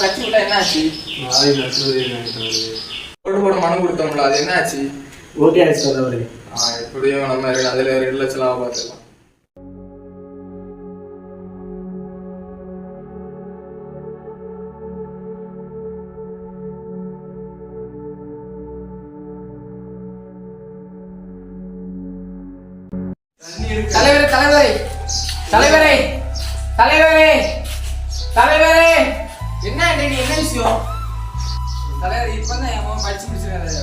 கட்சி என்னாச்சு? மனம் கொடுத்தோம்ல, அது என்னாச்சு? ஓகே சொல்ல எப்படியும் நம்ம அதுல 2 லட்சம் லாபம் பார்த்துக்கலாம். தலைவரே தலைவரே தலைவரே தலைவரே தலைவரே என்ன விஷயம்? தலைவர் இப்பதான் அவன் படிச்சு முடிச்சிருக்காரு.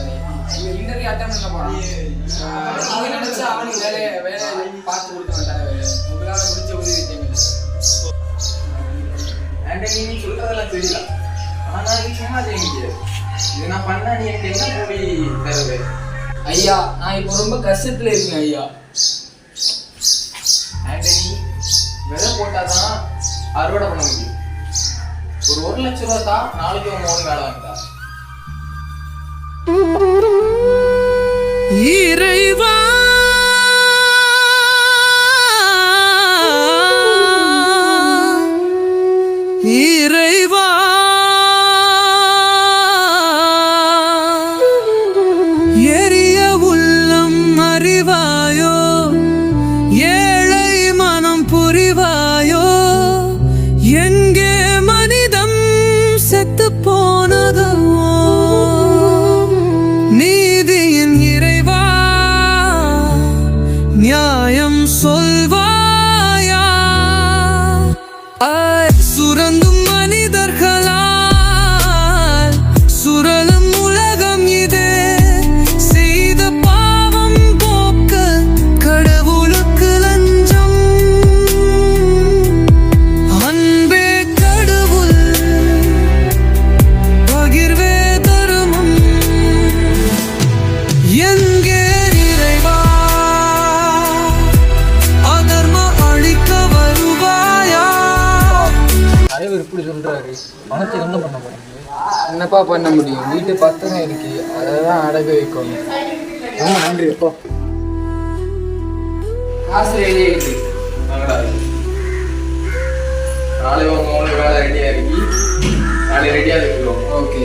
இன்டர்வியூ அட்டன் பண்ண போறான். அவங்க நினைச்சா அவனுக்கு வேலை பார்த்து கொடுத்தவன் தலைவர். உங்களால முடிஞ்ச உதவி செய்யுங்க. நீ சொல்றதெல்லாம் தெரியல, ஆனா நீ சும்மா செய்ய முடியாது. இது நான் பண்ணா நீ எனக்கு என்ன கூலி தருவேன்? ஐயா, நான் இப்போ ரொம்ப கஷ்டத்துல இருக்கேன் ஐயா. ஆண்டனி, விதை போட்டாதான் அறுவடை பண்ண முடியும். ஒரு 1 லட்சம் ரூபா தான், நாளைக்கு உங்க ஓன் வேலை வாங்கிட்டா. இறைவா இறைவா எரிய உள்ளம் அறிவாயோ, ஏழை மனம் புரிவாயோ, எங்கே மனிதம் செத்து போனதோ, நீதியின் இறைவா நியாயம் சொல்வாயா? சுரந்தும் மனிதர்களால் சுரலும் உலகம் இதே, செய்த பாவம் போக்க கடவுளுக்கு லஞ்சம். அன்பே கடவுள், பகிர்வே தர்மம், எங்கே இறைவா அதர்ம அழிக்க வருவாயா? தலைவர் இப்படி சொல்றாரு, பணத்தை என்ன பண்ண போறீங்க? என்னப்பா பண்ண முடியும்? வீட்டு பத்திரம் இருக்கு, அதான் அடகு வைக்கணும். ரொம்ப நன்றி. எப்போ காசு ரெடி ஆயிடுச்சு. நாளை உங்க ஓன் வேலை ரெடியா இருக்கு, நாளை ரெடியா இருக்கிறோம். ஓகே.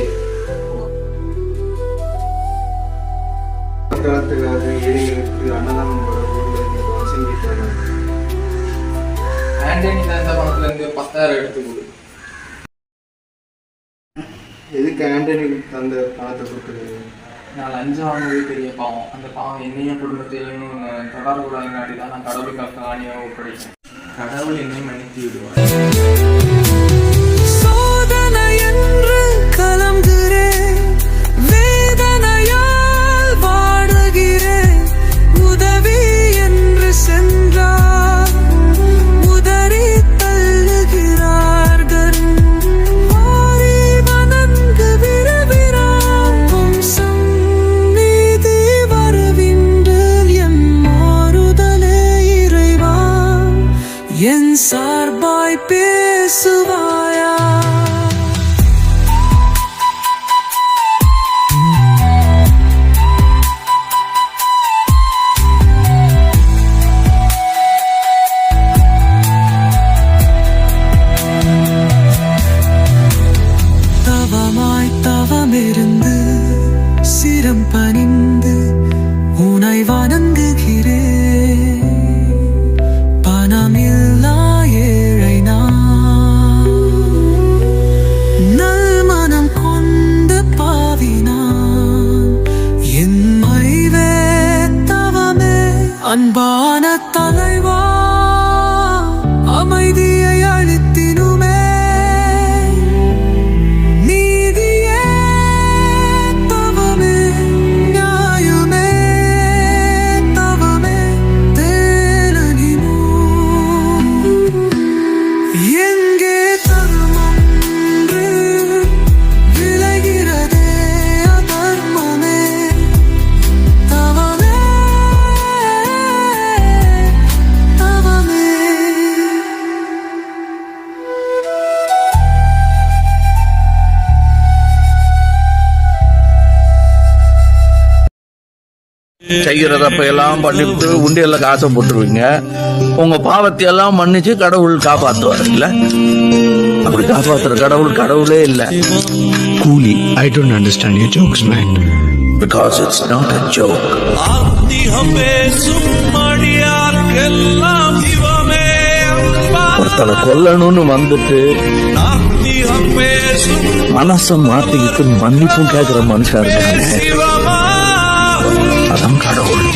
ஏழைகளுக்கு அன்னதானம் ஆண்டனி தந்த பணத்துல இருந்து 10,000 எடுத்து கொடு. எதுக்கு ஆண்டனிக்கு தந்த பணத்தை கொடுக்குறது? நான் லஞ்சம் வாங்குறது பெரிய பாவம். அந்த பாவம் என்னையும் குடும்பத்தையும் தொடர்புடாங்காட்டி தான் நான் கடவுளுக்கு ஆணியாக ஒப்படைச்சேன். கடவுள் என்னை மன்னித்து விடுவார். சோதனை என்று கலங்குகிறேன், வேதனையால் வாடுகிறேன், உதவி என்று சென்றார் உதறி தள்ளுகிறார்கள். வாரி வணங்கு விரும்பினார் வம்சம், நீதி வரவின்றல் என் மாறுதலே இறைவா, என் சார்பாய் பேச செய்கிற தப்பையெல்லாம் பண்ணிவிட்டு உண்டியல்ல காசை போட்டுருவீங்க. உங்க பாவத்தை எல்லாம் மன்னிச்சு கடவுள் காப்பாத்துவார் இல்ல? அப்படி காப்பாத்துற கடவுளே இல்ல, கூலி. I don't understand your jokes, man. Because it's not a joke. ஒருத்தனை கொல்லணும்னு வந்துட்டு மனசை மாத்திக்கிட்டு மன்னிப்பும் கேட்கிற மனுஷன் இருக்காங்க, அதான் கடவுள்.